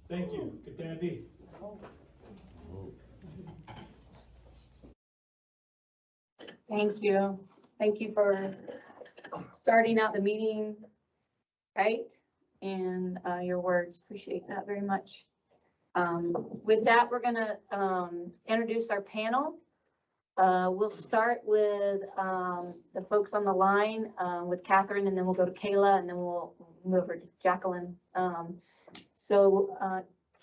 Thank you. Good day. Thank you. Thank you for starting out the meeting, right? And your words. Appreciate that very much. With that, we're gonna introduce our panel. We'll start with the folks on the line with Catherine, and then we'll go to Kayla, and then we'll move over to Jacqueline.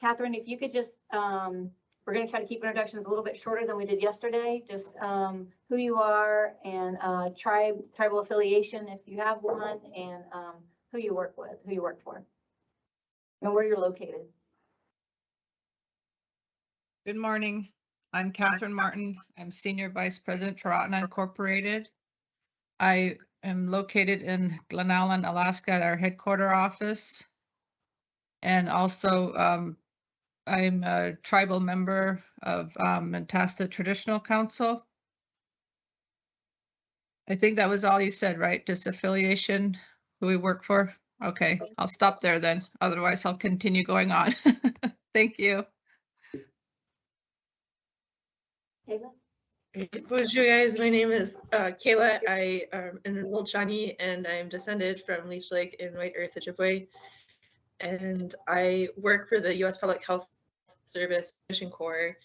Catherine, if you could just, we're going to try to keep introductions a little bit shorter than we did yesterday. Just who you are and tribal affiliation, if you have one, and who you work with, who you work for, and where you're located. Good morning. I'm Catherine Martin. I'm Senior Vice President, Taratna Incorporated. I am located in Glen Allen, Alaska at our headquarter office. And also, I'm a tribal member of Mentasta Traditional Council. I think that was all you said, right? Just affiliation, who we work for? Okay, I'll stop there then. Otherwise, I'll continue going on. Thank you. Kayla? Bonjour guys, my name is Kayla. I am an Wilchani and I'm descended from Leech Lake in White Earth, Ojibwe. And I work for the U.S. Public Health Service Mission Corps,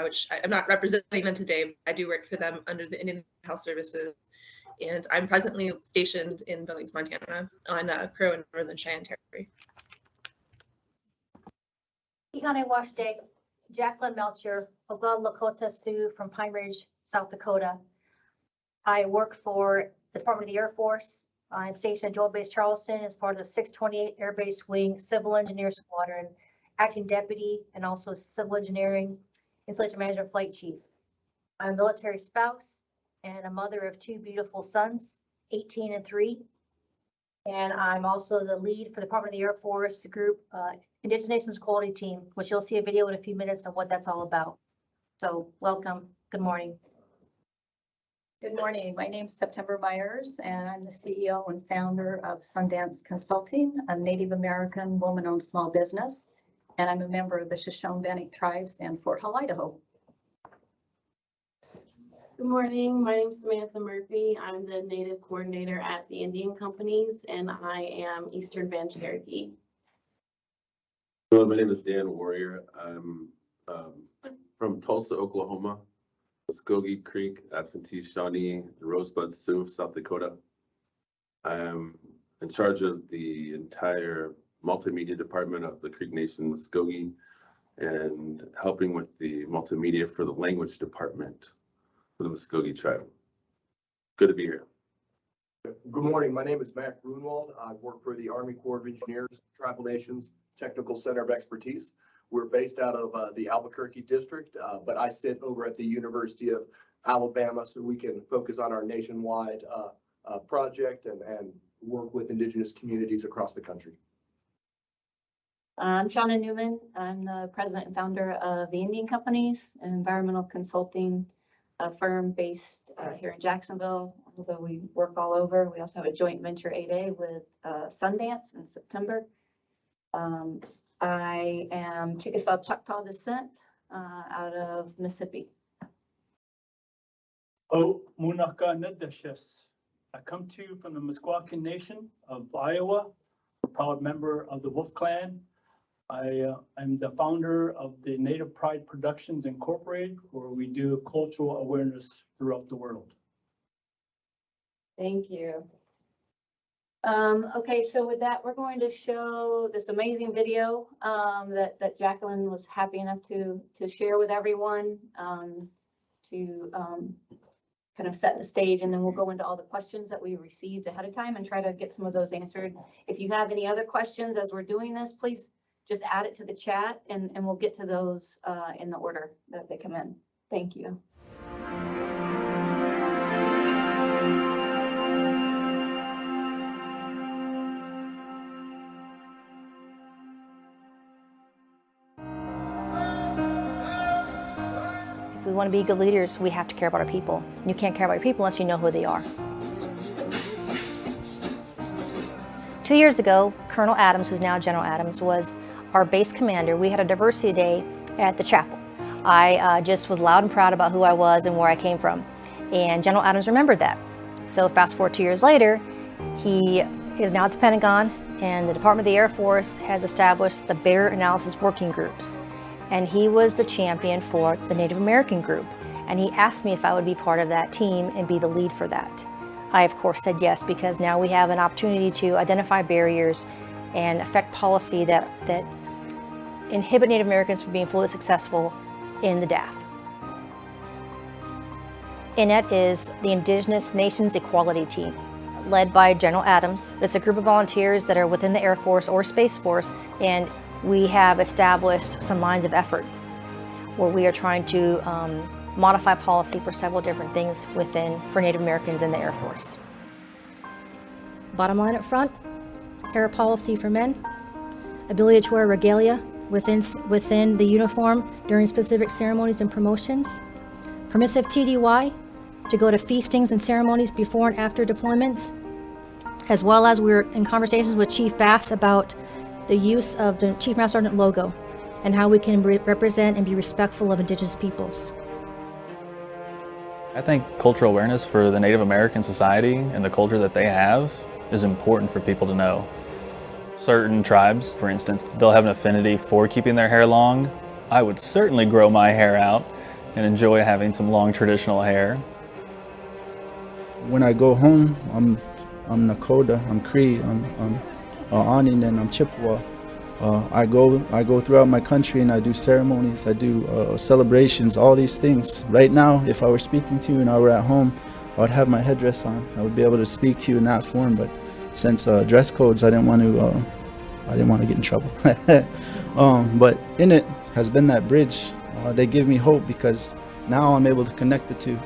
which I'm not representing them today, but I do work for them under the Indian Health Services. And I'm presently stationed in Billings, Montana on Crow and Northern Cheyenne Territory. Ihane Washday, Jacqueline Melcher, Oglala Lakota Sioux from Pine Ridge, South Dakota. I work for the Department of the Air Force. I'm stationed at Joint Base Charleston as part of the 628 Air Base Wing Civil Engineer Squadron, acting deputy and also civil engineering installation manager flight chief. I'm a military spouse and a mother of two beautiful sons, 18 and 3. And I'm also the lead for the Department of the Air Force group Indigenous Nations Quality Team, which you'll see a video in a few minutes of what that's all about. So welcome. Good morning. Good morning. My name is September Myers, and I'm the CEO and founder of Sundance Consulting, a Native American woman-owned small business. And I'm a member of the Shoshone-Bannock Tribes in Fort Hall, Idaho. Good morning. My name is Samantha Murphy. I'm the Native Coordinator at the Indian Companies, and I am Eastern Band Cherokee. Hello, my name is Dan Warrior. I'm from Tulsa, Oklahoma, Muskogee Creek, Absentee Shawnee, Rosebud Sioux, South Dakota. I'm in charge of the entire multimedia department of the Creek Nation Muskogee and helping with the multimedia for the language department for the Muskogee tribe. Good to be here. Good morning. My name is Mac Grunwald. I work for the Army Corps of Engineers, Tribal Nations Technical Center of Expertise. We're based out of the Albuquerque district, but I sit over at the University of Alabama so we can focus on our nationwide project and work with Indigenous communities across the country. I'm Shauna Newman. I'm the president and founder of the Indian Companies, an environmental consulting firm based here in Jacksonville, although we work all over. We also have a joint venture 8A with Sundance in September. I am Chickasaw Choctaw descent out of Mississippi. Oh, Munaka Nedeshes. I come to you from the Musqueam Nation of Iowa, a proud member of the Wolf Clan. I am the founder of the Native Pride Productions Incorporated, where we do cultural awareness throughout the world. Thank you. Okay, so with that, we're going to show this amazing video that Jacqueline was happy enough to share with everyone to kind of set the stage, and then we'll go into all the questions that we received ahead of time and try to get some of those answered. If you have any other questions as we're doing this, please just add it to the chat and we'll get to those in the order that they come in. Thank you. If we want to be good leaders, we have to care about our people. You can't care about your people unless you know who they are. 2 years ago, Colonel Adams, who's now General Adams, was our base commander. We had a diversity day at the chapel. I just was loud and proud about who I was and where I came from. And General Adams remembered that. So fast forward 2 years later, he is now at the Pentagon, and the Department of the Air Force has established the Bear Analysis Working Groups. And he was the champion for the Native American group. And he asked me if I would be part of that team and be the lead for that. I, of course, said yes, because now we have an opportunity to identify barriers and affect policy that inhibit Native Americans from being fully successful in the DAF. INET is the Indigenous Nations Equality Team, led by General Adams. It's a group of volunteers that are within the Air Force or Space Force, and we have established some lines of effort where we are trying to modify policy for several different things for Native Americans in the Air Force. Bottom line up front, air policy for men, ability to wear regalia within the uniform during specific ceremonies and promotions, permissive TDY to go to feastings and ceremonies before and after deployments, as well as we're in conversations with Chief Bass about the use of the Chief Master Sergeant logo and how we can represent and be respectful of Indigenous peoples. I think cultural awareness for the Native American society and the culture that they have is important for people to know. Certain tribes, for instance, they'll have an affinity for keeping their hair long. I would certainly grow my hair out and enjoy having some long traditional hair. When I go home, I'm Nakota, I'm Cree, I'm Anin, and I'm Chippewa. I go throughout my country and I do ceremonies, I do celebrations, all these things. Right now, if I were speaking to you and I were at home, I would have my headdress on. I would be able to speak to you in that form, but since dress codes, I didn't want to get in trouble. But INET has been that bridge. They give me hope because now I'm able to connect the two.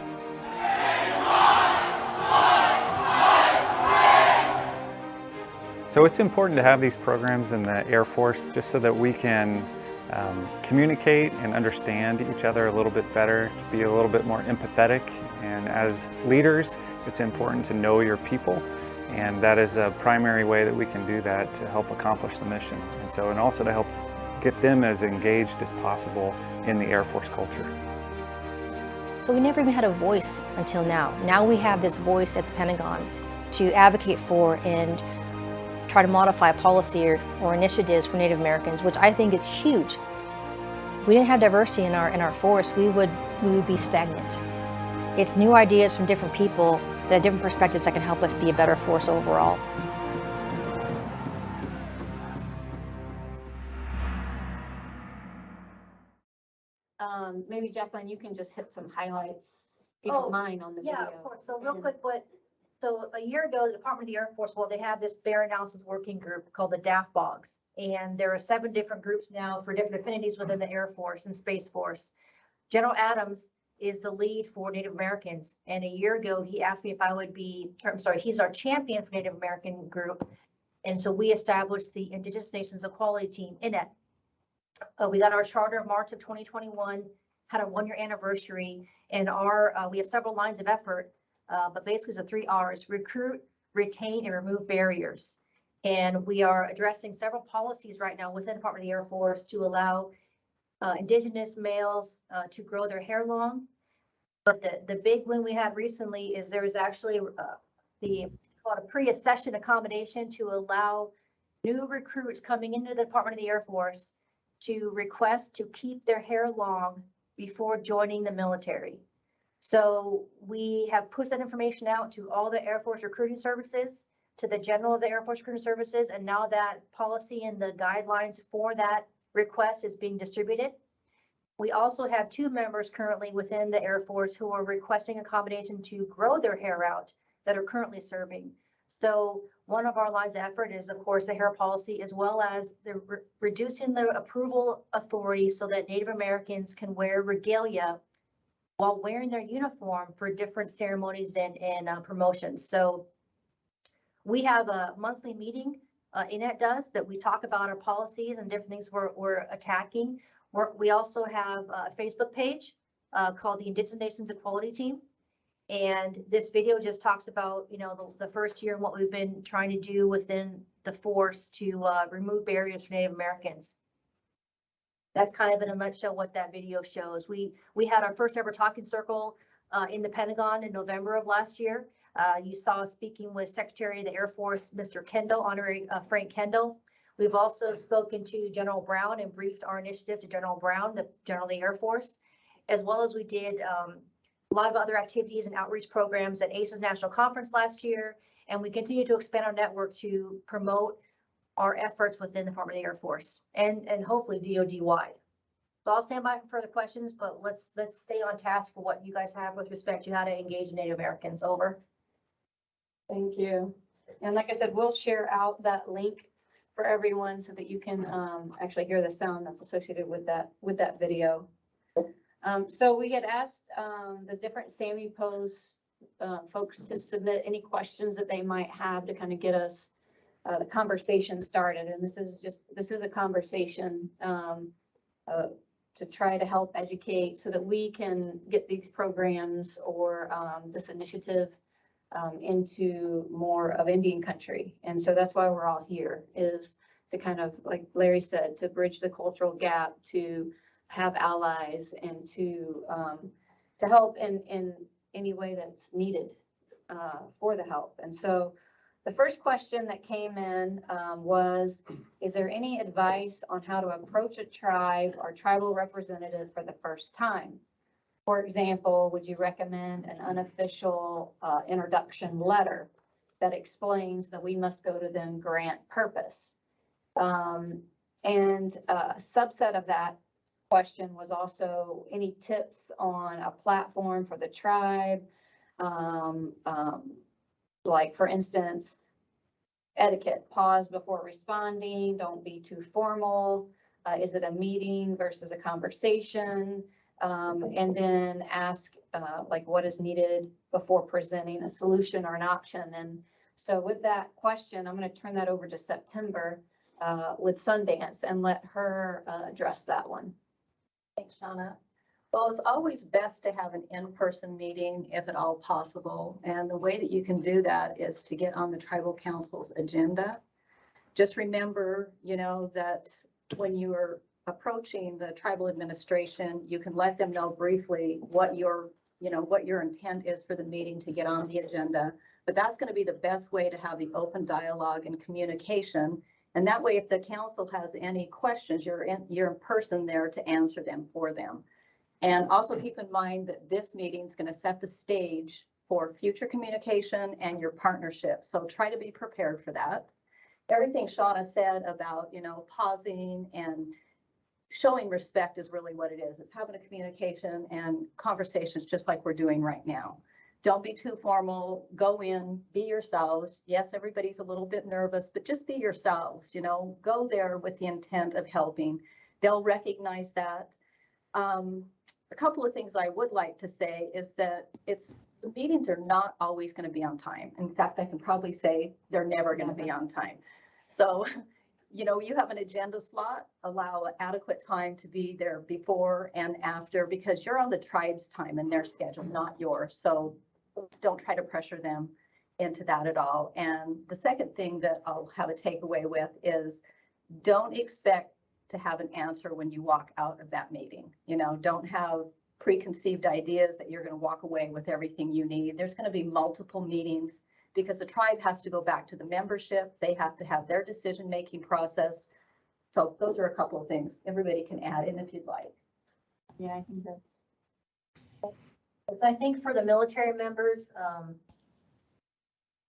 So it's important to have these programs in the Air Force just so that we can communicate and understand each other a little bit better, be a little bit more empathetic. And as leaders, it's important to know your people. And that is a primary way that we can do that to help accomplish the mission. And also to help get them as engaged as possible in the Air Force culture. So we never even had a voice until now. Now we have this voice at the Pentagon to advocate for and try to modify policy or initiatives for Native Americans, which I think is huge. If we didn't have diversity in our force, we would be stagnant. It's new ideas from different people that have different perspectives that can help us be a better force overall. Maybe Jacqueline, you can just hit some highlights, if you don't mind, on the video. Yeah, of course. So real quick, so a year ago, the Department of the Air Force, they have this Bear Analysis Working Group called the DAF Bogs. And there are 7 different groups now for different affinities within the Air Force and Space Force. General Adams is the lead for Native Americans. And a year ago, he asked me if I would he's our champion for Native American group. And so we established the Indigenous Nations Equality Team, INET. We got our charter in March of 2021, had a 1-year anniversary, and we have several lines of effort. but basically it's the 3 R's: recruit, retain, and remove barriers. And we are addressing several policies right now within the Department of the Air Force to allow Indigenous males to grow their hair long. But the big one we had recently is there was actually called a pre-accession accommodation to allow new recruits coming into the Department of the Air Force to request to keep their hair long before joining the military. So we have pushed that information out to all the Air Force recruiting services, to the general of the Air Force recruiting services, and now that policy and the guidelines for that request is being distributed. We also have 2 members currently within the Air Force who are requesting accommodation to grow their hair out that are currently serving. So one of our lines of effort is, of course, the hair policy, as well as the reducing the approval authority so that Native Americans can wear regalia while wearing their uniform for different ceremonies and promotions. So we have a monthly meeting, INET does, that we talk about our policies and different things we're attacking. We also have a Facebook page called the Indigenous Nations Equality Team. And this video just talks about, you know, the first year and what we've been trying to do within the force to remove barriers for Native Americans. That's kind of in a nutshell what that video shows. We had our first ever talking circle in the Pentagon in November of last year. You saw us speaking with Secretary of the Air Force, Mr. Kendall, Honorary Frank Kendall. We've also spoken to General Brown and briefed our initiative to General Brown, the General of the Air Force, as well as we did a lot of other activities and outreach programs at ACES National Conference last year. And we continue to expand our network to promote our efforts within the Department of the Air Force and hopefully DoD wide. So I'll stand by for further questions, but let's stay on task for what you guys have with respect to how to engage Native Americans. Over. Thank you. And like I said, we'll share out that link for everyone so that you can actually hear the sound that's associated with that video. So we had asked the different Sammy Post folks to submit any questions that they might have to kind of get us the conversation started. And this is a conversation to try to help educate so that we can get these programs or this initiative into more of Indian country. And so that's why we're all here, is to kind of, like Larry said, to bridge the cultural gap, to have allies, and to help in any way that's needed for the help. And so the first question that came in was, is there any advice on how to approach a tribe or tribal representative for the first time? For example, would you recommend an unofficial introduction letter that explains that we must go to them grant purpose? And a subset of that question was also any tips on a platform for the tribe, like for instance, etiquette, pause before responding, don't be too formal. Is it a meeting versus a conversation? And then ask like what is needed before presenting a solution or an option. And so with that question, I'm going to turn that over to September with Sundance and let her address that one. Thanks, Shauna. Well, it's always best to have an in-person meeting if at all possible. And the way that you can do that is to get on the Tribal Council's agenda. Just remember, you know, that when you are approaching the tribal administration, you can let them know briefly what your intent is for the meeting to get on the agenda. But that's going to be the best way to have the open dialogue and communication. And that way, if the council has any questions, you're in person there to answer them for them. And also keep in mind that this meeting is going to set the stage for future communication and your partnership. So try to be prepared for that. Everything Shauna said about, you know, pausing and showing respect is really what it is. It's having a communication and conversations just like we're doing right now. Don't be too formal. Go in, be yourselves. Yes, everybody's a little bit nervous, but just be yourselves, you know, go there with the intent of helping. They'll recognize that. A couple of things I would like to say is that the meetings are not always going to be on time. In fact, I can probably say they're never going to be on time. So, you know, you have an agenda slot, allow adequate time to be there before and after, because you're on the tribe's time and their schedule, not yours. So don't try to pressure them into that at all. And the second thing that I'll have a takeaway with is don't expect to have an answer when you walk out of that meeting. You know, don't have preconceived ideas that you're going to walk away with everything you need. There's going to be multiple meetings because the tribe has to go back to the membership. They have to have their decision-making process. So those are a couple of things everybody can add in if you'd like. Yeah, I think that's. I think for the military members,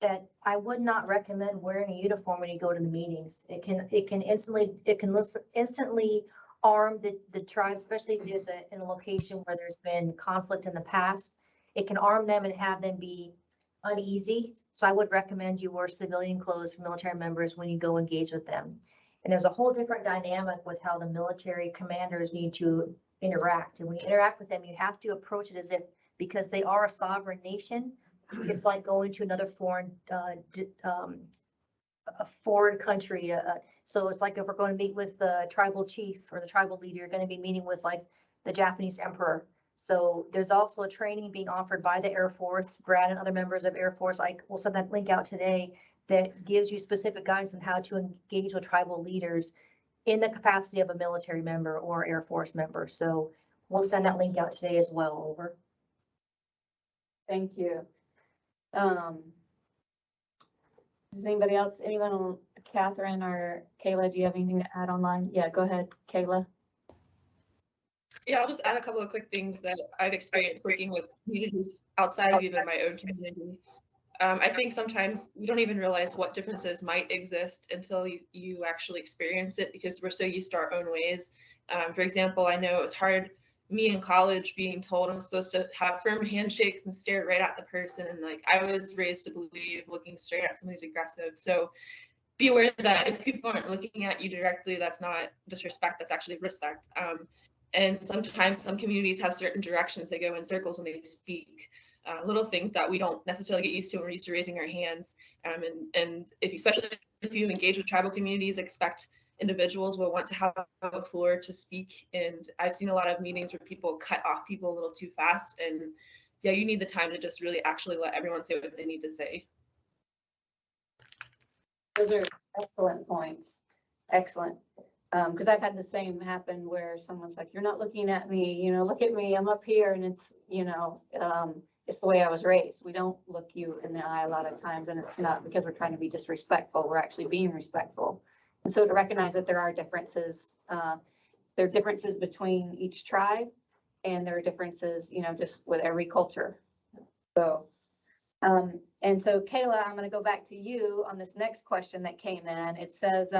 that I would not recommend wearing a uniform when you go to the meetings. It can instantly arm the tribe, especially if there's in a location where there's been conflict in the past. It can arm them and have them be uneasy. So I would recommend you wear civilian clothes for military members when you go engage with them. And there's a whole different dynamic with how the military commanders need to interact. And when you interact with them, you have to approach it as if, because they are a sovereign nation, it's like going to another foreign country. So it's like if we're going to meet with the tribal chief or the tribal leader, you're going to be meeting with like the Japanese emperor. So there's also a training being offered by the Air Force. Brad and other members of Air Force, I will send that link out today, that gives you specific guidance on how to engage with tribal leaders in the capacity of a military member or Air Force member. So we'll send that link out today as well. Over. Thank you. Does anybody else, anyone, Catherine or Kayla, do you have anything to add online? Yeah, go ahead, Kayla. Yeah, I'll just add a couple of quick things that I've experienced working with communities outside of even my own community. I think sometimes we don't even realize what differences might exist until you actually experience it, because we're so used to our own ways. For example, I know it's hard, me in college being told I'm supposed to have firm handshakes and stare right at the person. And like, I was raised to believe looking straight at somebody's aggressive. So be aware that if people aren't looking at you directly, that's not disrespect, that's actually respect. And sometimes some communities have certain directions they go in circles when they speak. Little things that we don't necessarily get used to when we're used to raising our hands. And especially if you engage with tribal communities, expect individuals will want to have a floor to speak. And I've seen a lot of meetings where people cut off people a little too fast. And yeah, you need the time to just really actually let everyone say what they need to say. Those are excellent points. Excellent. Because I've had the same happen where someone's like, you're not looking at me, you know, look at me, I'm up here. And it's, you know, it's the way I was raised. We don't look you in the eye a lot of times, and it's not because we're trying to be disrespectful. We're actually being respectful. And so to recognize that there are differences, there are differences between each tribe, and there are differences, you know, just with every culture. So, and so Kayla, I'm going to go back to you on this next question that came in. It says,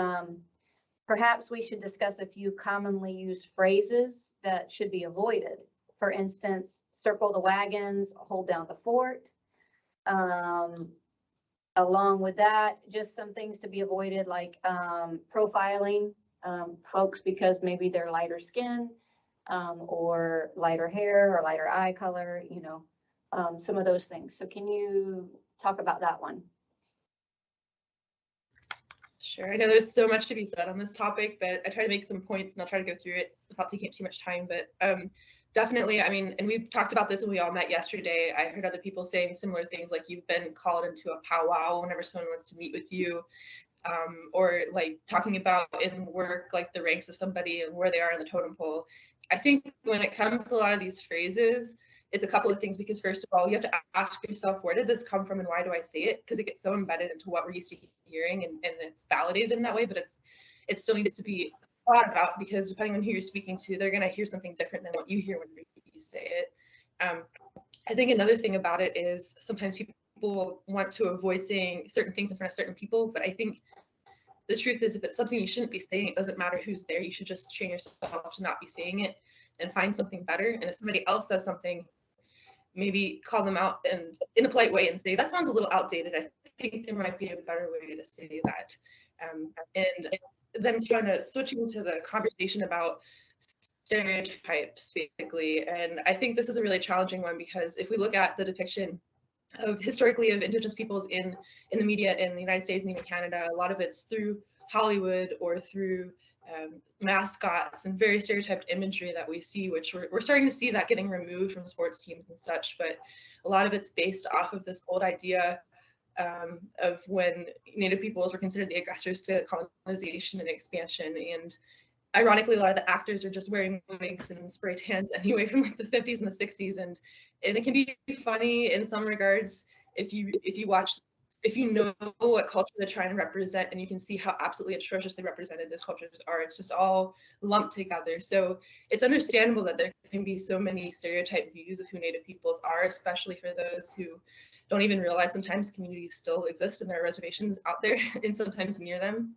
perhaps we should discuss a few commonly used phrases that should be avoided. For instance, circle the wagons, hold down the fort. Along with that, just some things to be avoided, like profiling folks because maybe they're lighter skin or lighter hair or lighter eye color, you know, some of those things. So can you talk about that one? Sure. I know there's so much to be said on this topic, but I try to make some points and I'll try to go through it without taking up too much time. But definitely, I mean, and we've talked about this when we all met yesterday. I heard other people saying similar things, like you've been called into a powwow whenever someone wants to meet with you, or like talking about in work, like the ranks of somebody and where they are in the totem pole. I think when it comes to a lot of these phrases, it's a couple of things, because first of all, you have to ask yourself, where did this come from and why do I say it? Because it gets so embedded into what we're used to hearing, and it's validated in that way, but it still needs to be thought about, because depending on who you're speaking to, they're going to hear something different than what you hear when you say it. I think another thing about it is sometimes people want to avoid saying certain things in front of certain people, but I think the truth is, if it's something you shouldn't be saying, it doesn't matter who's there. You should just train yourself to not be saying it and find something better. And if somebody else says something, maybe call them out and in a polite way and say, that sounds a little outdated. I think there might be a better way to say that. And then kind of switching to the conversation about stereotypes, basically. And I think this is a really challenging one, because if we look at the depiction of historically of Indigenous peoples in the media in the United States and even Canada, a lot of it's through Hollywood or through mascots and very stereotyped imagery that we see, which we're starting to see that getting removed from sports teams and such. But a lot of it's based off of this old idea of when Native peoples were considered the aggressors to colonization and expansion. And ironically, a lot of the actors are just wearing wigs and spray tans anyway from like the 50s and the 60s. And it can be funny in some regards if you watch, if you know what culture they're trying to represent, and you can see how absolutely atrociously represented those cultures are. It's just all lumped together. So it's understandable that there can be so many stereotype views of who Native peoples are, especially for those who don't even realize sometimes communities still exist and there are reservations out there and sometimes near them.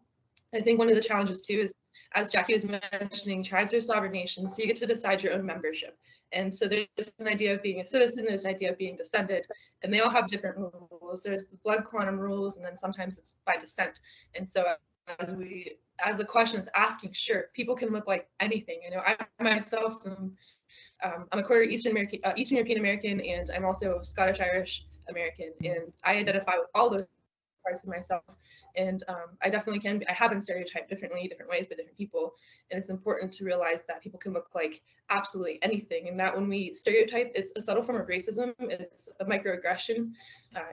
I think one of the challenges too is, as Jackie was mentioning, tribes are sovereign nations, so you get to decide your own membership. And so there's an idea of being a citizen, there's an idea of being descended, and they all have different rules. There's the blood quantum rules, and then sometimes it's by descent. And so as the question is asking, sure, people can look like anything. You know, I myself I'm a quarter Eastern European American, and I'm also Scottish Irish American, and I identify with all those parts of myself. And I definitely can be, I have been stereotyped differently, different ways by different people. And it's important to realize that people can look like absolutely anything. And that when we stereotype, it's a subtle form of racism, it's a microaggression.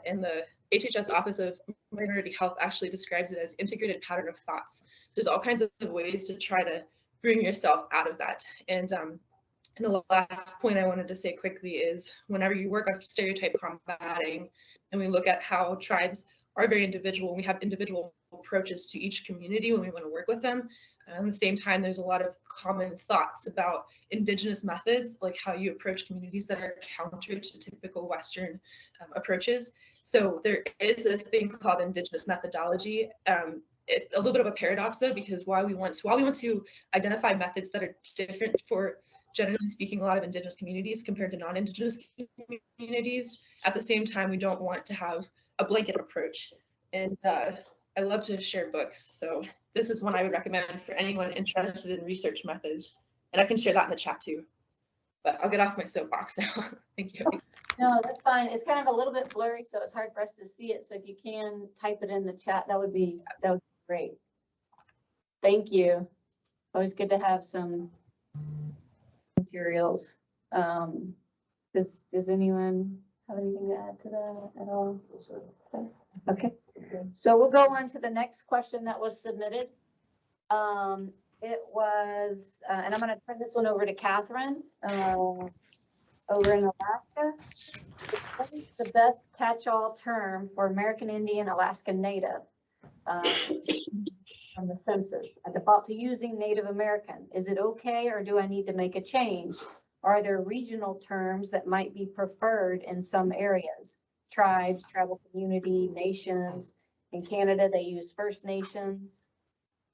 And the HHS Office of Minority Health actually describes it as integrated pattern of thoughts. So there's all kinds of ways to try to bring yourself out of that. And the last point I wanted to say quickly is whenever you work on stereotype combating, and we look at how tribes are very individual, we have individual approaches to each community when we want to work with them. At the same time, there's a lot of common thoughts about indigenous methods, like how you approach communities that are counter to typical Western approaches. So there is a thing called indigenous methodology. It's a little bit of a paradox though, because while we want to identify methods that are different for, generally speaking, a lot of indigenous communities compared to non-indigenous communities, at the same time, we don't want to have a blanket approach. And I love to share books, so this is one I would recommend for anyone interested in research methods. And I can share that in the chat too. But I'll get off my soapbox now. Thank you. No, that's fine. It's kind of a little bit blurry, so it's hard for us to see it. So if you can type it in the chat, that would be great. Thank you. Always good to have some materials. Does anyone have anything to add to that at all? Okay. So we'll go on to the next question that was submitted. It was, and I'm going to turn this one over to Catherine over in Alaska. What is the best catch-all term for American Indian Alaska Native from the census? I default to using Native American. Is it okay, or do I need to make a change? Are there regional terms that might be preferred in some areas? Tribes, tribal community, nations. In Canada, they use First Nations.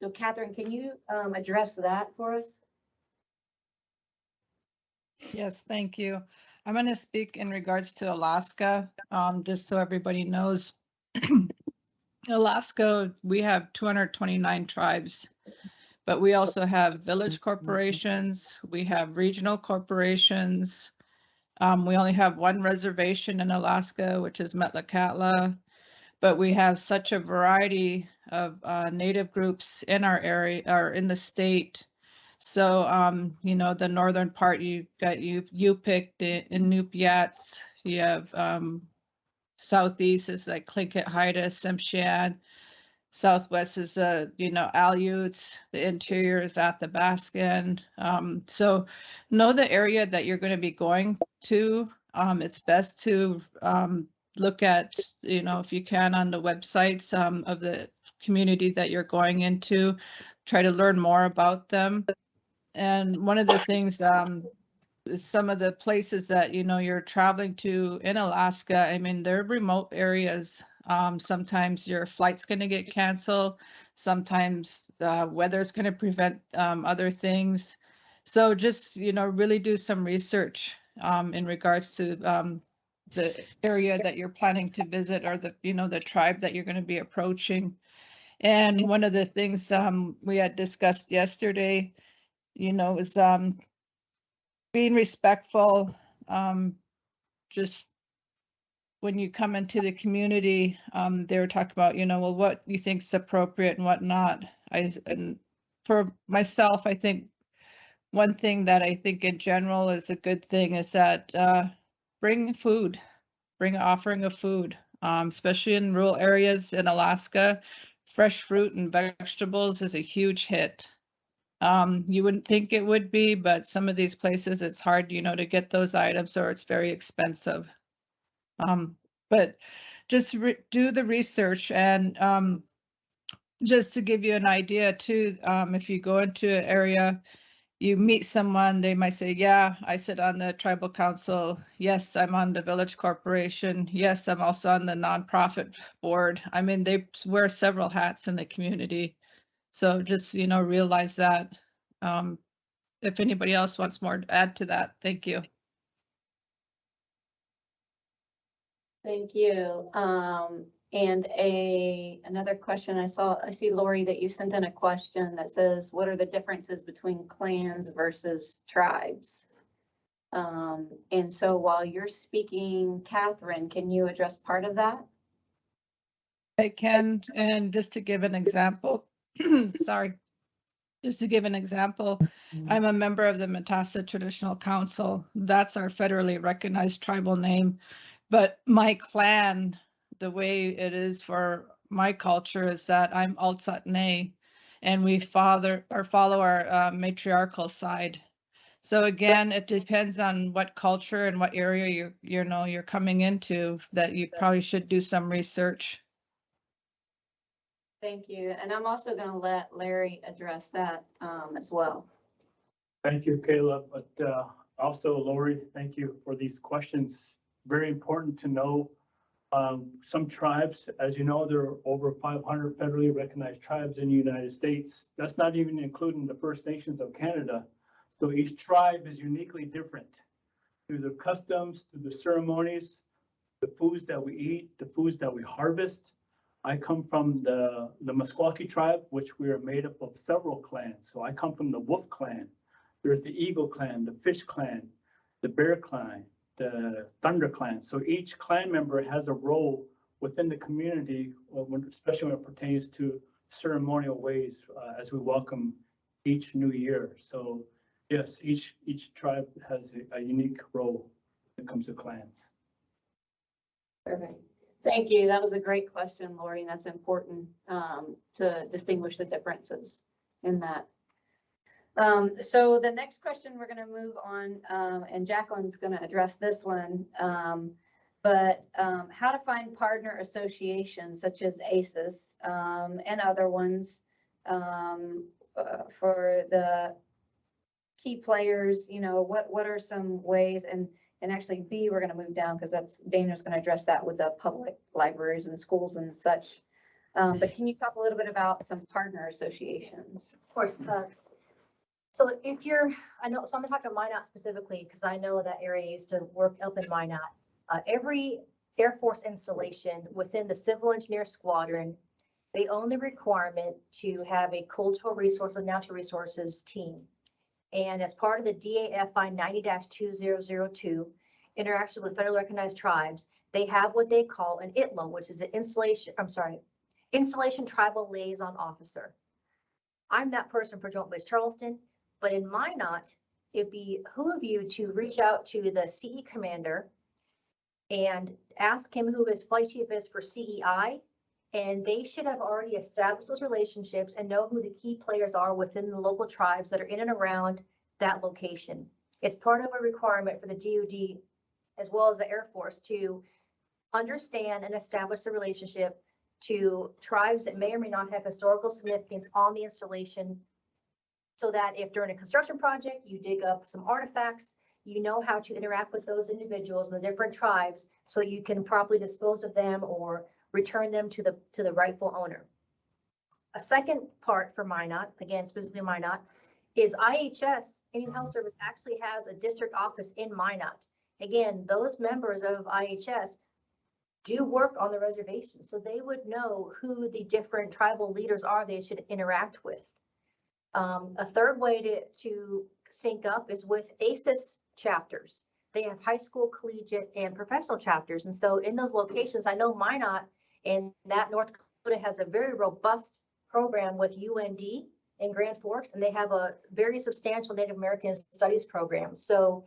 So Catherine, can you address that for us? Yes, thank you. I'm going to speak in regards to Alaska, just so everybody knows. Alaska, we have 229 tribes, but we also have village corporations, we have regional corporations. We only have one reservation in Alaska, which is Metlakatla, but we have such a variety of Native groups in our area or in the state. So, you know, the northern part, you got Yupik, the Inupiats, you have southeast is like Tlingit, Haida, Tsimshian. Southwest is you know, Aleuts. The interior is Athabascan. So know the area that you're going to be going to. It's best to look at, you know, if you can, on the websites of the community that you're going into. Try to learn more about them. And one of the things is some of the places that, you know, you're traveling to in Alaska. I mean, they're remote areas. Sometimes your flight's going to get canceled. Sometimes weather's going to prevent other things. So just, you know, really do some research in regards to the area that you're planning to visit, or the, you know, the tribe that you're going to be approaching. And one of the things we had discussed yesterday, you know, is being respectful. Just when you come into the community, they were talking about, you know, well, what you think is appropriate and what not. And for myself, I think one thing that I think in general is a good thing is that bring food, bring an offering of food, especially in rural areas in Alaska. Fresh fruit and vegetables is a huge hit. You wouldn't think it would be, but some of these places it's hard, you know, to get those items or it's very expensive. But just do the research and just to give you an idea too, if you go into an area, you meet someone, they might say, yeah, I sit on the tribal council. Yes, I'm on the village corporation. Yes, I'm also on the nonprofit board. I mean, they wear several hats in the community. So just, you know, realize that. If anybody else wants more to add to that, thank you. Thank you. And another question I see, Lori, that you sent in a question that says, what are the differences between clans versus tribes? And so while you're speaking, Catherine, can you address part of that? I can, and just to give an example, sorry, just to give an example, I'm a member of the Matassa Traditional Council. That's our federally recognized tribal name. But my clan, the way it is for my culture is that I'm Altsatne, and we follow our matriarchal side. So again, it depends on what culture and what area you're coming into, that you probably should do some research. Thank you. And I'm also going to let Larry address that as well. Thank you, Kayla, but also Lori, thank you for these questions. Very important to know. Some tribes, as you know, there are over 500 federally recognized tribes in the United States. That's not even including the First Nations of Canada. So each tribe is uniquely different through the customs, through the ceremonies, the foods that we eat, the foods that we harvest. I come from the Meskwaki tribe, which we are made up of several clans. So I come from the Wolf clan. There's the Eagle clan, the Fish clan, the Bear clan, the Thunder clan. So each clan member has a role within the community, especially when it pertains to ceremonial ways as we welcome each new year. So yes, each tribe has a unique role when it comes to clans. Perfect. Thank you. That was a great question, Lori, and that's important to distinguish the differences in that. So the next question we're going to move on, and Jacqueline's going to address this one, but how to find partner associations such as ACES and other ones for the key players, you know, what are some ways, and actually B, we're going to move down because Dana's going to address that with the public libraries and schools and such. But can you talk a little bit about some partner associations? Of course. So if you're, so I'm gonna talk about Minot specifically because I know that area used to work up in Minot. Every Air Force installation within the Civil Engineer Squadron, they own the requirement to have a cultural resources and natural resources team. And as part of the DAFI 90-2002 interaction with federally recognized tribes, they have what they call an ITLO, which is an Installation Tribal Liaison Officer. I'm that person for Joint Base Charleston, but in Minot, it'd behoove you to reach out to the CE commander and ask him who his flight chief is for CEI, and they should have already established those relationships and know who the key players are within the local tribes that are in and around that location. It's part of a requirement for the DoD as well as the Air Force to understand and establish a relationship to tribes that may or may not have historical significance on the installation, so that if during a construction project you dig up some artifacts, you know how to interact with those individuals and the different tribes so you can properly dispose of them or return them to the rightful owner. A second part for Minot, again, specifically Minot, is IHS, Indian Health Service, actually has a district office in Minot. Again, those members of IHS do work on the reservation, so they would know who the different tribal leaders are they should interact with. A third way to sync up is with ACES chapters. They have high school, collegiate, and professional chapters. And so in those locations, I know Minot and that North Dakota has a very robust program with UND in Grand Forks, and they have a very substantial Native American studies program. So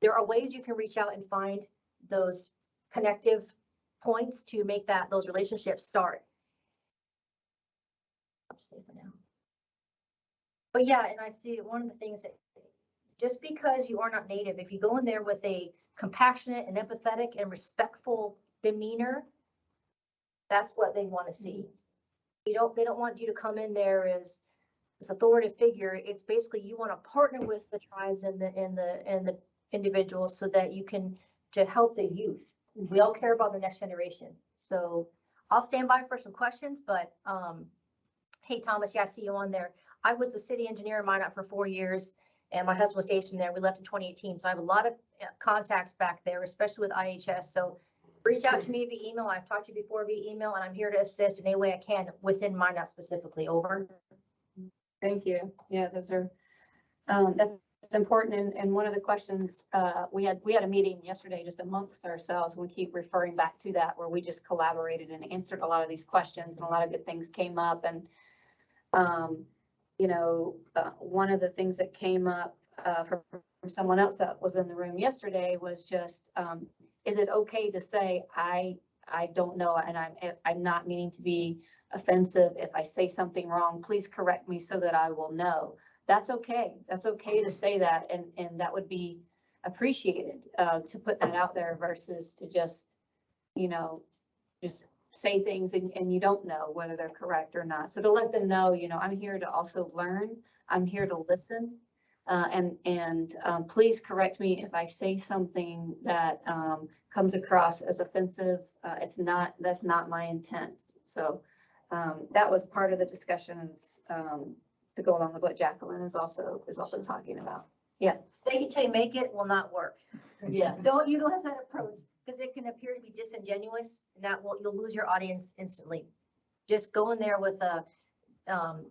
there are ways you can reach out and find those connective points to make those relationships start. I'll just say for now. But yeah, and I see one of the things that just because you are not Native, if you go in there with a compassionate and empathetic and respectful demeanor, that's what they want to see. They don't want you to come in there as this authoritative figure. It's basically you want to partner with the tribes and the individuals so that you can to help the youth. We all care about the next generation. So I'll stand by for some questions, but hey, Thomas, yeah, I see you on there. I was a city engineer in Minot for 4 years, and my husband was stationed there. We left in 2018, so I have a lot of contacts back there, especially with IHS. So reach out to me via email. I've talked to you before via email, and I'm here to assist in any way I can within Minot specifically. Over. Thank you. Yeah, those are, that's important. And one of the questions, we had a meeting yesterday just amongst ourselves. We keep referring back to that where we just collaborated and answered a lot of these questions, and a lot of good things came up. And, one of the things that came up from someone else that was in the room yesterday was just, is it okay to say, I don't know, and I'm not meaning to be offensive. If I say something wrong, please correct me so that I will know. That's okay. That's okay to say that, and that would be appreciated, to put that out there versus to just say things and you don't know whether they're correct or not. So to let them know, I'm here to also learn. I'm here to listen. And please correct me if I say something that comes across as offensive. That's not my intent. So that was part of the discussions to go along with what Jacqueline is also talking about. Yeah. Fake it till you make it will not work. Yeah. Don't utilize that approach because it can appear to be disingenuous, and you'll lose your audience instantly. Just go in there with and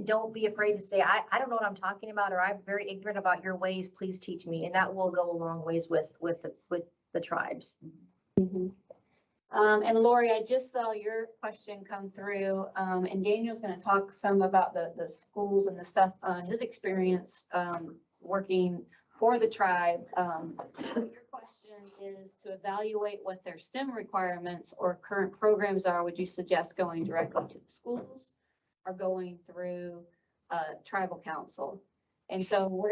don't be afraid to say, I don't know what I'm talking about, or I'm very ignorant about your ways. Please teach me. And that will go a long ways with the tribes. Mm-hmm. And Lori, I just saw your question come through, and Daniel's going to talk some about the schools and the stuff, his experience working for the tribe. Your question is to evaluate what their STEM requirements or current programs are. Would you suggest going directly to the schools or going through tribal council? And so we're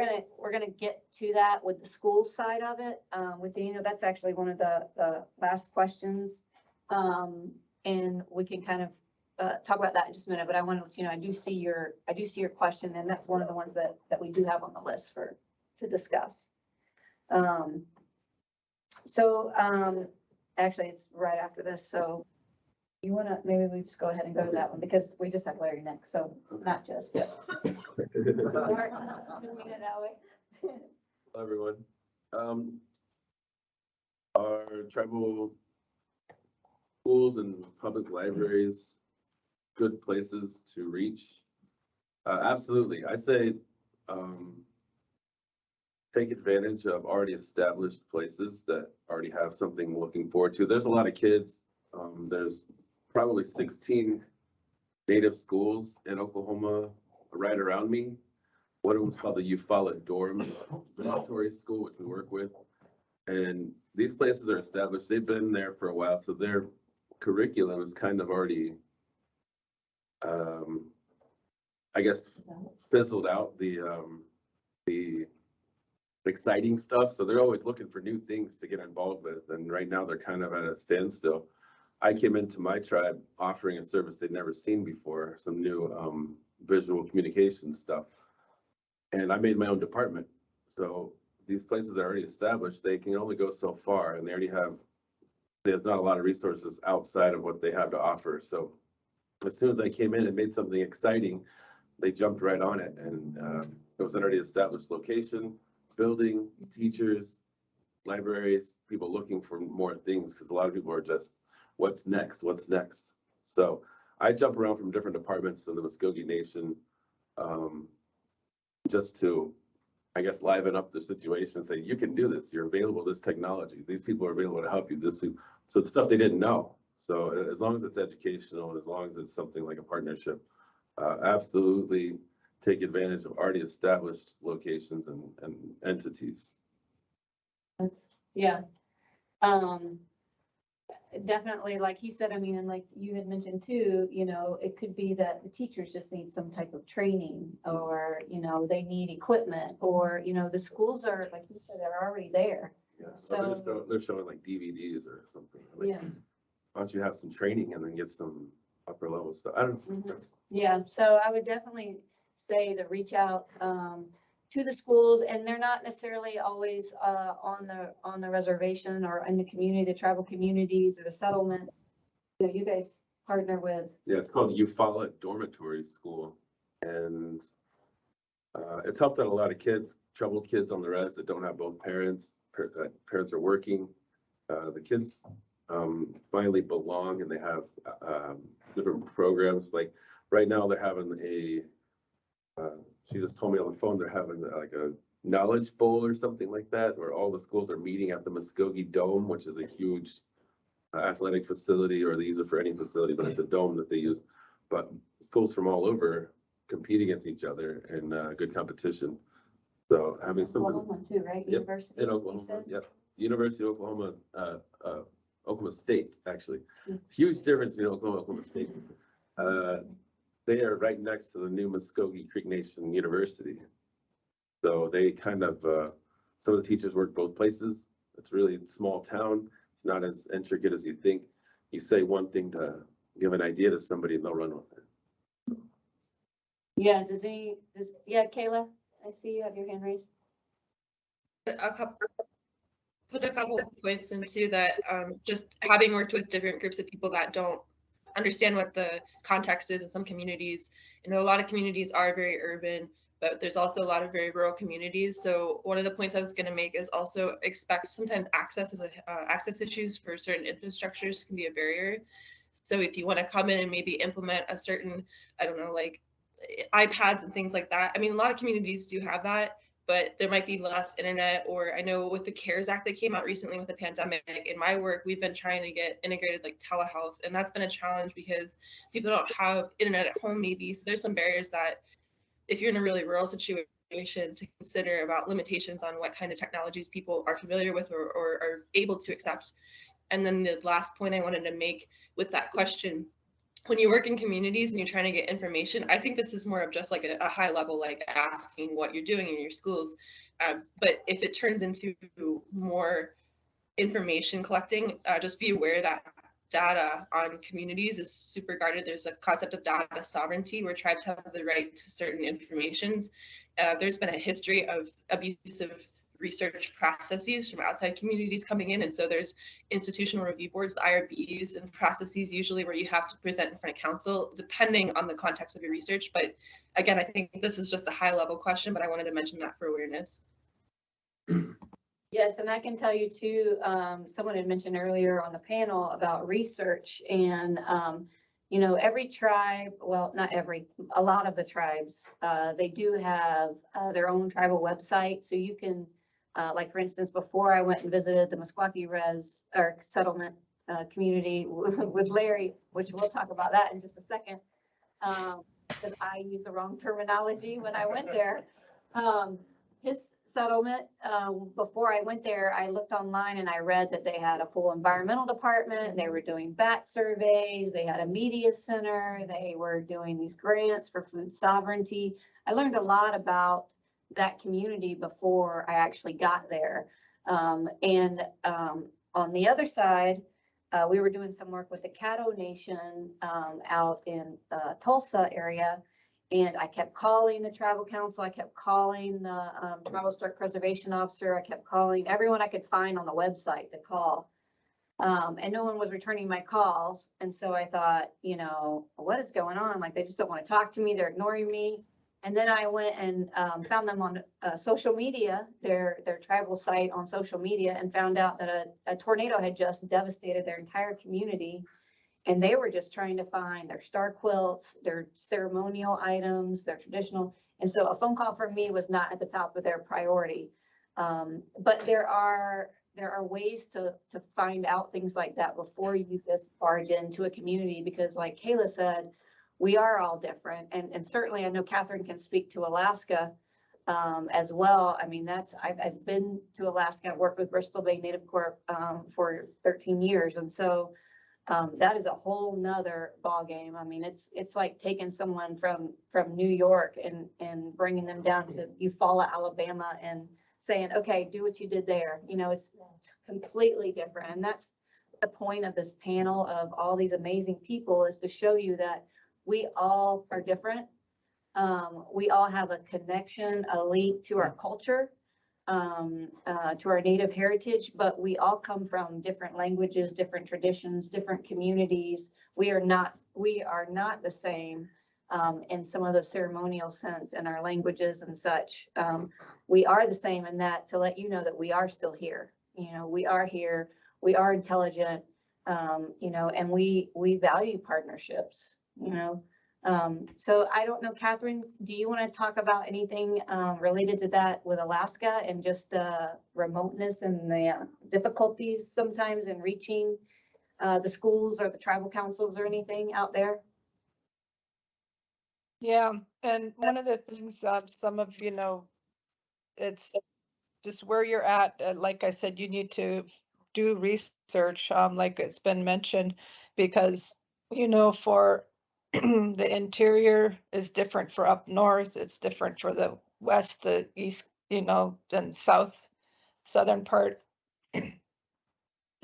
gonna get to that with the school side of it. With Daniel, that's actually one of the last questions. And we can kind of talk about that in just a minute, but I want to let you know, I do see your question, and that's one of the ones that we do have on the list to discuss. Actually it's right after this. So you want to, maybe we just go ahead and go to that one because we just have Larry next. So not just. Hello, everyone. Our tribal schools and public libraries, good places to reach? Absolutely. I say take advantage of already established places that already have something looking forward to. There's a lot of kids. There's probably 16 Native schools in Oklahoma right around me. One of them is called the Eufaula Dormitory School, which we work with. And these places are established. They've been there for a while, so their curriculum is kind of already, I guess, fizzled out the exciting stuff. So they're always looking for new things to get involved with. And right now they're kind of at a standstill. I came into my tribe offering a service they'd never seen before, some new visual communication stuff. And I made my own department. So these places that are already established, they can only go so far, and there's not a lot of resources outside of what they have to offer. So as soon as I came in and made something exciting, they jumped right on it. And it was an already established location, building, teachers, libraries, people looking for more things, because a lot of people are just, what's next? What's next? So I jump around from different departments in the Muskogee Nation, just to, I guess, liven up the situation, say, you can do this, you're available, this technology, these people are available to help you, so it's stuff they didn't know. So as long as it's educational, and as long as it's something like a partnership, absolutely take advantage of already established locations and entities. Yeah. Definitely, like he said, I mean, and like you had mentioned too, you know, it could be that the teachers just need some type of training, or, you know, they need equipment, or, you know, the schools are, like you said, they're already there. Yeah, So- they're showing like DVDs or something. Like, Yeah. why don't you have some training and then get some upper level stuff? I don't know. Yeah, so I would definitely say to reach out to the schools, and they're not necessarily always on the reservation or in the community, the tribal communities or the settlements. You know, you guys partner with. Yeah, it's called Eufaula Dormitory School, and it's helped out a lot of kids, troubled kids on the res that don't have both parents. Parents are working. The kids finally belong, and they have different programs. Like right now, they're having a. She just told me on the phone they're having like a knowledge bowl or something like that, where all the schools are meeting at the Muskogee Dome, which is a huge athletic facility, or they use it for any facility, but it's a dome that they use. But schools from all over compete against each other in good competition. So having some. Oklahoma too, right? Yep, University. in you Oklahoma, said? yep. University of Oklahoma, Oklahoma State, actually. Mm. Huge difference between Oklahoma State. They are right next to the new Muskogee Creek Nation University. So they kind of, some of the teachers work both places. It's really a small town. It's not as intricate as you think. You say one thing to give an idea to somebody and they'll run with it. Yeah, yeah, Kayla, I see you have your hand raised. Put a couple of points into that, just having worked with different groups of people that don't understand what the context is in some communities. You know, a lot of communities are very urban, but there's also a lot of very rural communities. So one of the points I was going to make is also expect sometimes access issues for certain infrastructures can be a barrier. So if you want to come in and maybe implement a certain, I don't know, like iPads and things like that. I mean, a lot of communities do have that, but there might be less internet. Or I know with the CARES Act that came out recently with the pandemic, in my work, we've been trying to get integrated like telehealth, and that's been a challenge because people don't have internet at home maybe. So there's some barriers that if you're in a really rural situation to consider about limitations on what kind of technologies people are familiar with or are able to accept. And then the last point I wanted to make with that question, when you work in communities and you're trying to get information, I think this is more of just like a high level, like asking what you're doing in your schools. But if it turns into more information collecting, just be aware that data on communities is super guarded. There's a concept of data sovereignty where tribes have the right to certain informations. There's been a history of abusive research processes from outside communities coming in. And so there's institutional review boards, the IRBs, and processes usually where you have to present in front of council, depending on the context of your research. But again, I think this is just a high level question, but I wanted to mention that for awareness. Yes, and I can tell you too, someone had mentioned earlier on the panel about research, and you know, every tribe, well, not every, a lot of the tribes, they do have their own tribal website. So you can, like for instance, before I went and visited the Meskwaki res or settlement community with Larry, which we'll talk about that in just a second, because I used the wrong terminology when I went there. His settlement, before I went there, I looked online and I read that they had a full environmental department. They were doing bat surveys. They had a media center. They were doing these grants for food sovereignty. I learned a lot about that community before I actually got there. And on the other side, we were doing some work with the Caddo Nation out in Tulsa area. And I kept calling the tribal council. I kept calling the tribal historic preservation officer. I kept calling everyone I could find on the website to call. And no one was returning my calls. And so I thought, you know, what is going on? Like, they just don't want to talk to me. They're ignoring me. And then I went and found them on social media, their tribal site on social media, and found out that a tornado had just devastated their entire community. And they were just trying to find their star quilts, their ceremonial items, their traditional. And so a phone call from me was not at the top of their priority. But there are ways to find out things like that before you just barge into a community, because like Kayla said, we are all different. And certainly I know Catherine can speak to Alaska as well. I mean, I've been to Alaska, I worked with Bristol Bay Native Corp for 13 years. And so that is a whole nother ballgame. I mean, it's like taking someone from New York and bringing them down to Eufaula, Alabama, and saying, okay, do what you did there. You know, it's completely different. And that's the point of this panel of all these amazing people, is to show you that we all are different. We all have a connection, a link to our culture, to our Native heritage, but we all come from different languages, different traditions, different communities. We are not the same in some of the ceremonial sense in our languages and such. We are the same in that, to let you know that we are still here. You know, we are here, we are intelligent, you know, and we value partnerships, you know. So I don't know, Catherine, do you want to talk about anything related to that with Alaska and just the remoteness and the difficulties sometimes in reaching the schools or the tribal councils or anything out there? Yeah, and one of the things, some of, you know, it's just where you're at. Like I said, you need to do research, like it's been mentioned, because, you know, for the interior is different for up north. It's different for the west, the east, you know, and southern part.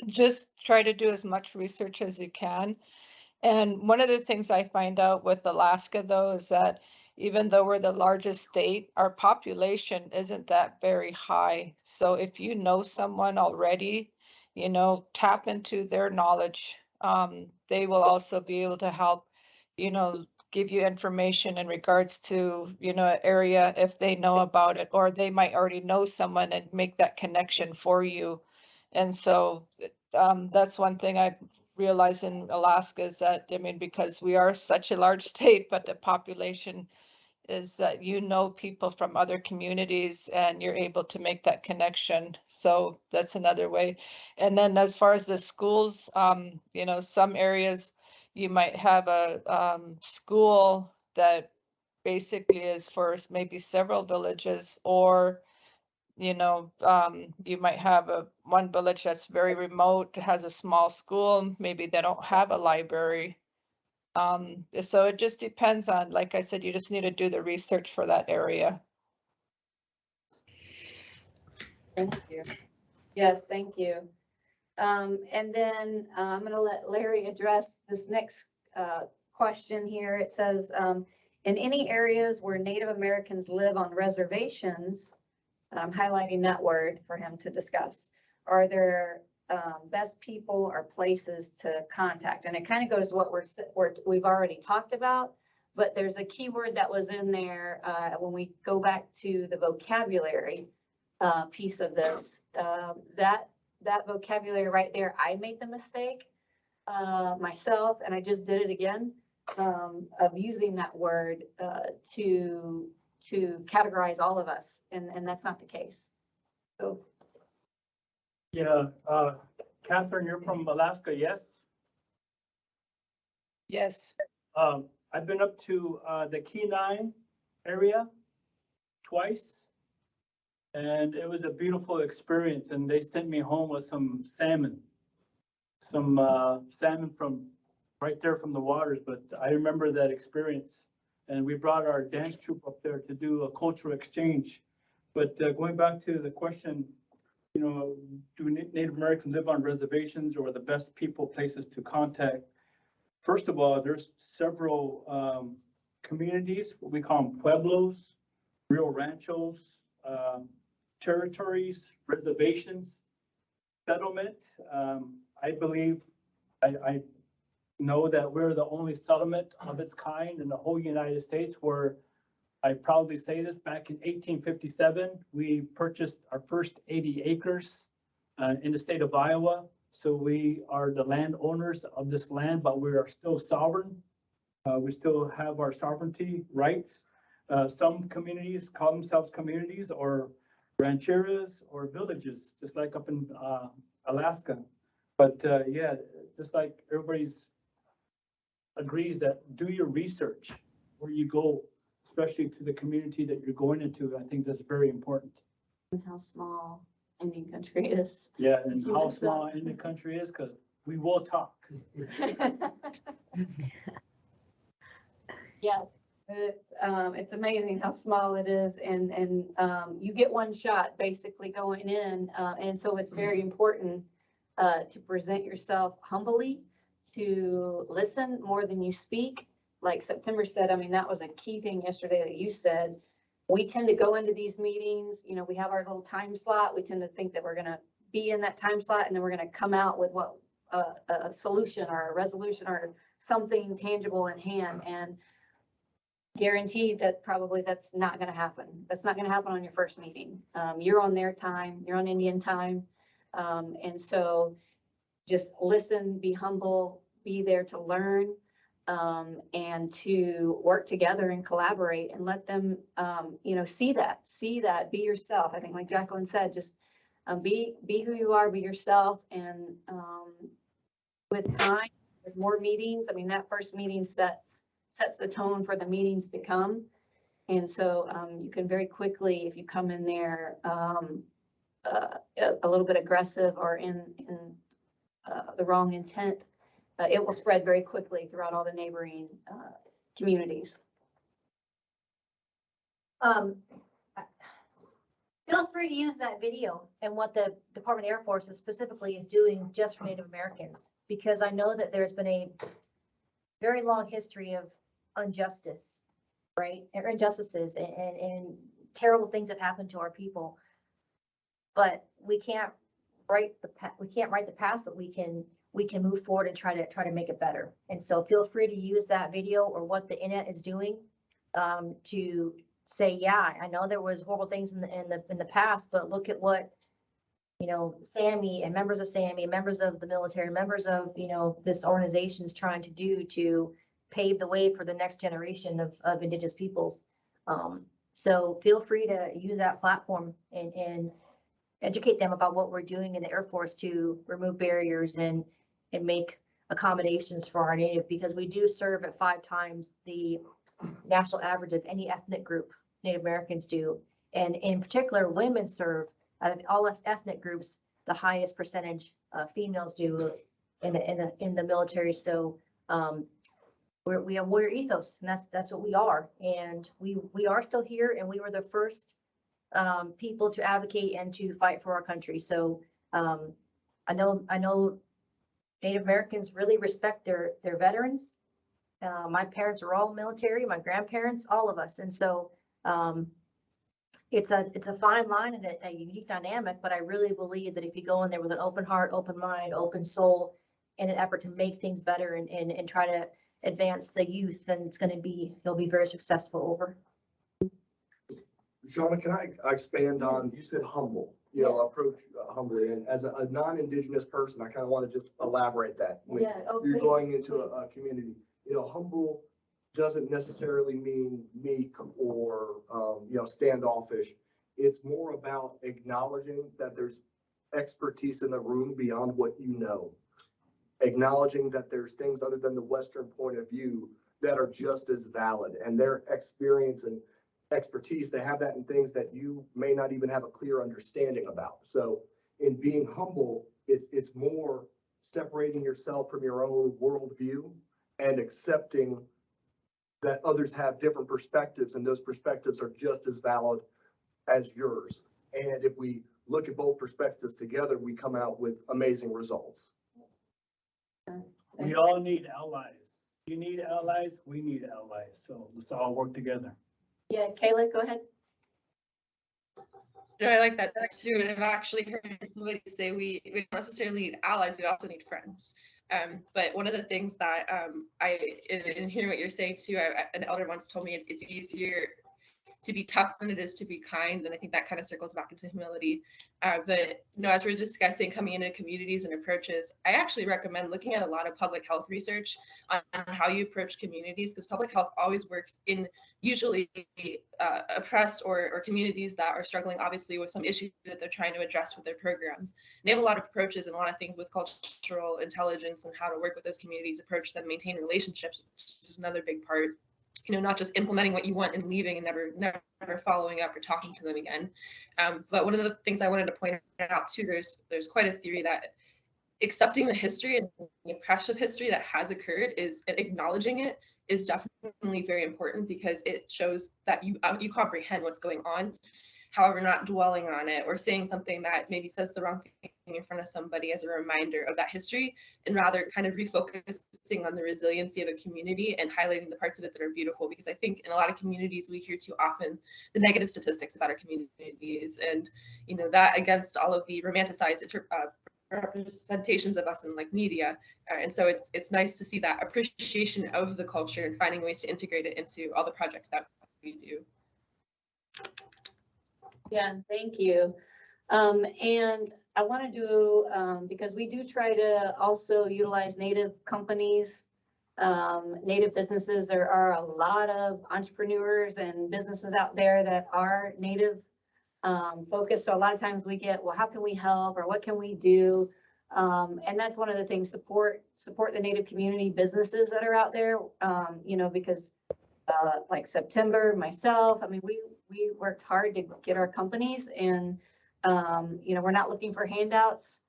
Just try to do as much research as you can. And one of the things I find out with Alaska, though, is that even though we're the largest state, our population isn't that very high. So if you know someone already, you know, tap into their knowledge. They will also be able to help, you know, give you information in regards to, you know, an area if they know about it, or they might already know someone and make that connection for you. And so that's one thing I've realized in Alaska, is that, I mean, because we are such a large state, but the population is that, you know, people from other communities and you're able to make that connection. So that's another way. And then as far as the schools, you know, some areas you might have a school that basically is for maybe several villages, or you know, you might have one village that's very remote, has a small school, maybe they don't have a library. So it just depends on, like I said, you just need to do the research for that area. Thank you. Yes, thank you. And then I'm going to let Larry address this next question here. It says, in any areas where Native Americans live on reservations, and I'm highlighting that word for him to discuss, are there best people or places to contact? And it kind of goes what we've already talked about, but there's a keyword that was in there when we go back to the vocabulary piece of this. That vocabulary right there, I made the mistake myself, and I just did it again, of using that word to categorize all of us, and that's not the case. So. Yeah, Catherine, you're from Alaska, yes? Yes. I've been up to the Kenai area twice, and it was a beautiful experience. And they sent me home with some salmon from right there from the waters. But I remember that experience, and we brought our dance troupe up there to do a cultural exchange. But going back to the question, you know, do Native Americans live on reservations, or the best people, places to contact? First of all, there's several communities, what we call them pueblos, real ranchos, territories, reservations, settlement. I believe, I know that we're the only settlement of its kind in the whole United States, where I proudly say this, back in 1857, we purchased our first 80 acres in the state of Iowa. So we are the landowners of this land, but we are still sovereign. We still have our sovereignty rights. Some communities call themselves communities or rancheras or villages, just like up in Alaska. But yeah, just like everybody's agrees that do your research where you go, especially to the community that you're going into. I think that's very important. And how small Indian country is. Yeah, and You how missed small that. in the country is, because we will talk. Yeah, it's amazing how small it is and you get one shot basically going in. And so it's very important to present yourself humbly, to listen more than you speak. Like September said, I mean, that was a key thing yesterday that you said. We tend to go into these meetings, you know, we have our little time slot. We tend to think that we're gonna be in that time slot and then we're gonna come out with what a solution or a resolution or something tangible in hand. And guaranteed that probably that's not gonna happen. That's not gonna happen on your first meeting. You're on their time, you're on Indian time. And so just listen, be humble, be there to learn, and to work together and collaborate and let them, you know, see that, be yourself. I think like Jacqueline said, just be who you are, be yourself. And with time, with more meetings, I mean, that first meeting sets the tone for the meetings to come. And so you can very quickly, if you come in there a little bit aggressive or in the wrong intent, it will spread very quickly throughout all the neighboring communities. Feel free to use that video and what the Department of the Air Force specifically is doing just for Native Americans, because I know that there's been a very long history of injustice, right? Or injustices and terrible things have happened to our people. But we can't write the past, but we can move forward and try to make it better. And so feel free to use that video or what the internet is doing to say, yeah, I know there was horrible things in the past, but look at what, you know, SAMI and members of SAMI, members of the military, members of, you know, this organization is trying to do to pave the way for the next generation of Indigenous peoples. So feel free to use that platform and educate them about what we're doing in the Air Force to remove barriers and make accommodations for our Native, because we do serve at 5 times the national average of any ethnic group Native Americans do. And in particular, women serve out of all ethnic groups, the highest percentage females do in the military. So we have warrior ethos, and that's what we are. And we are still here, and we were the first people to advocate and to fight for our country. So I know Native Americans really respect their veterans. My parents are all military, my grandparents, all of us. And so it's a fine line and a unique dynamic, but I really believe that if you go in there with an open heart, open mind, open soul, in an effort to make things better and try to advance the youth, then you'll be very successful over. Shauna, can I expand on, you said humble, you know, approach humbly, and as a non-Indigenous person, I kind of want to just elaborate that. When you're going into a community, you know, humble doesn't necessarily mean meek or, you know, standoffish. It's more about acknowledging that there's expertise in the room beyond what you know. Acknowledging that there's things other than the Western point of view that are just as valid, and their experience and expertise, they have that in things that you may not even have a clear understanding about. So in being humble, it's more separating yourself from your own worldview and accepting that others have different perspectives, and those perspectives are just as valid as yours. And if we look at both perspectives together, we come out with amazing results. We all need allies. You need allies, we need allies. So let's all work together. Yeah, Kayla, go ahead. No, I like that too. And I've actually heard somebody say we don't necessarily need allies, we also need friends. But one of the things that in hearing what you're saying too, an elder once told me it's easier to be tough than it is to be kind. And I think that kind of circles back into humility. But as we're discussing coming into communities and approaches, I actually recommend looking at a lot of public health research on how you approach communities, because public health always works in usually oppressed or communities that are struggling, obviously, with some issue that they're trying to address with their programs. They have a lot of approaches and a lot of things with cultural intelligence and how to work with those communities, approach them, maintain relationships, which is another big part. Not just implementing what you want and leaving and never following up or talking to them again. But one of the things I wanted to point out too, there's quite a theory that accepting the history and the oppressive history that has occurred is acknowledging it is definitely very important, because it shows that you comprehend what's going on. However, not dwelling on it or saying something that maybe says the wrong thing in front of somebody as a reminder of that history, and rather kind of refocusing on the resiliency of a community and highlighting the parts of it that are beautiful. Because I think in a lot of communities, we hear too often the negative statistics about our communities, and that against all of the romanticized representations of us in like media. And so it's nice to see that appreciation of the culture and finding ways to integrate it into all the projects that we do. Yeah, thank you. And I want to do, because we do try to also utilize Native companies, Native businesses. There are a lot of entrepreneurs and businesses out there that are Native focused. So a lot of times we get, well, how can we help, or what can we do? And that's one of the things, support the Native community businesses that are out there, because like September, myself, I mean, we worked hard to get our companies, and we're not looking for handouts.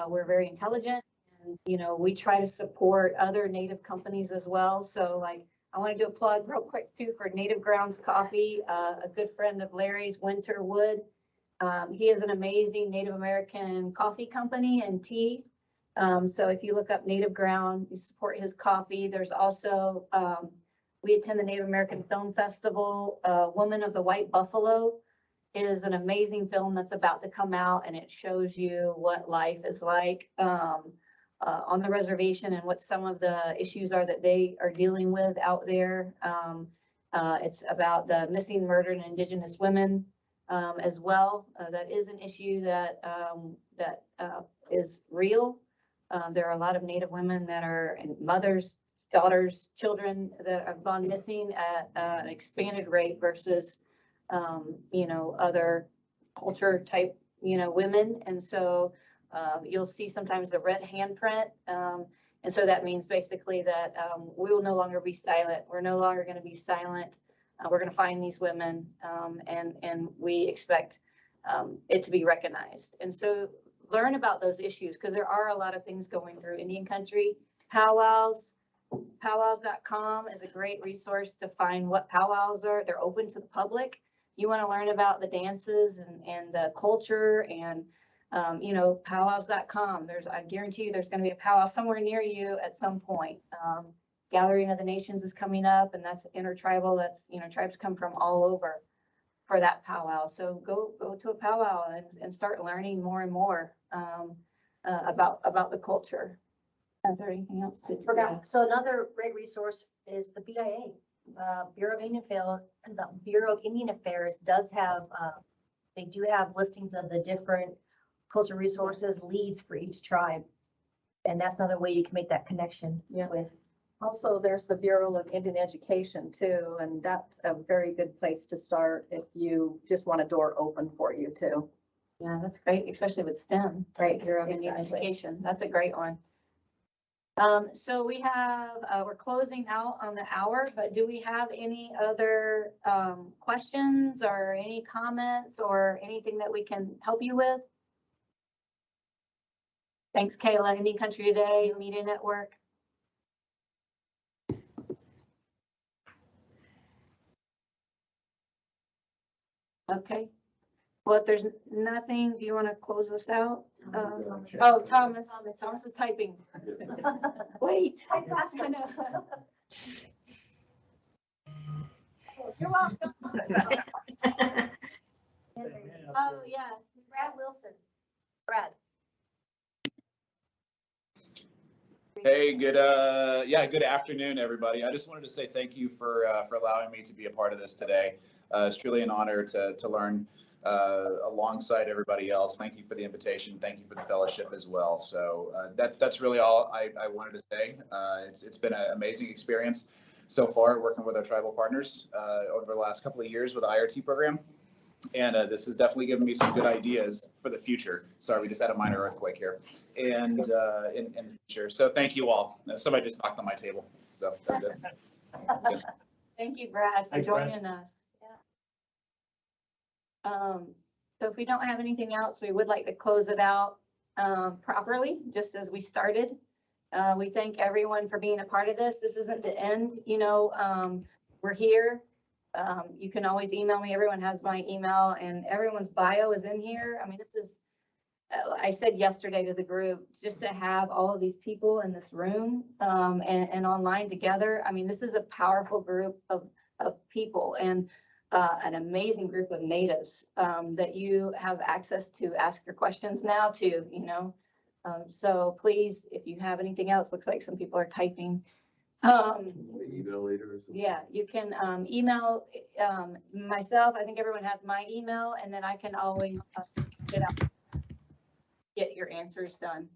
We're very intelligent, and we try to support other Native companies as well. So like, I want to do a plug real quick too for Native Grounds Coffee, a good friend of Larry's, Winter Wood. He is an amazing Native American coffee company and tea. So if you look up Native Ground, you support his coffee. There's also we attend the Native American Film Festival. Woman of the White Buffalo is an amazing film that's about to come out, and it shows you what life is like on the reservation and what some of the issues are that they are dealing with out there. It's about the missing, murdered, and Indigenous women as well. That is an issue that is real. There are a lot of Native women that are, and mothers, daughters, children that have gone missing at an expanded rate versus, other culture type, women. And so you'll see sometimes the red handprint. And so that means basically that we will no longer be silent. We're no longer going to be silent. We're going to find these women, and we expect it to be recognized. And so learn about those issues, because there are a lot of things going through Indian country. Powwows.com is a great resource to find what powwows are. They're open to the public. You want to learn about the dances and the culture, and powwows.com. I guarantee you there's going to be a powwow somewhere near you at some point. Gathering of the Nations is coming up, and that's intertribal. That's, tribes come from all over for that powwow. So go to a powwow and start learning more and more about the culture. Is there anything else to Forgot. So another great resource is the BIA, Bureau of Indian Affairs. The Bureau of Indian Affairs does have, they do have listings of the different cultural resources, leads for each tribe. And that's another way you can make that connection with. Also, there's the Bureau of Indian Education too, and that's a very good place to start if you just want a door open for you too. Yeah, that's great, especially with STEM, right? Bureau of Indian Education. That's a great one. So we have, we're closing out on the hour, but do we have any other questions or any comments or anything that we can help you with? Thanks, Kayla. Indian Country Today, Media Network. Okay. Well, if there's nothing, do you want to close us out? Oh, Thomas is typing. Wait. I know. You're welcome. Oh, yeah. Brad Wilson. Brad. Hey, good afternoon, everybody. I just wanted to say thank you for allowing me to be a part of this today. It's truly an honor to learn alongside everybody else. Thank you for the invitation. Thank you for the fellowship as well. So that's really all I wanted to say. It's been an amazing experience so far working with our tribal partners over the last couple of years with the IRT program. And this has definitely given me some good ideas for the future. Sorry, we just had a minor earthquake here. And in the future. So thank you all. Somebody just knocked on my table. So that's it. Thank you, Brad, for Thanks, Brad. joining us. So if we don't have anything else, we would like to close it out properly, just as we started. We thank everyone for being a part of this. This isn't the end, we're here. You can always email me. Everyone has my email and everyone's bio is in here. I mean, this is, I said yesterday to the group, just to have all of these people in this room and online together. I mean, this is a powerful group of people and an amazing group of natives that you have access to ask your questions now to, so please, if you have anything else, looks like some people are typing. Email later or something? Yeah, you can email myself. I think everyone has my email, and then I can always get your answers done.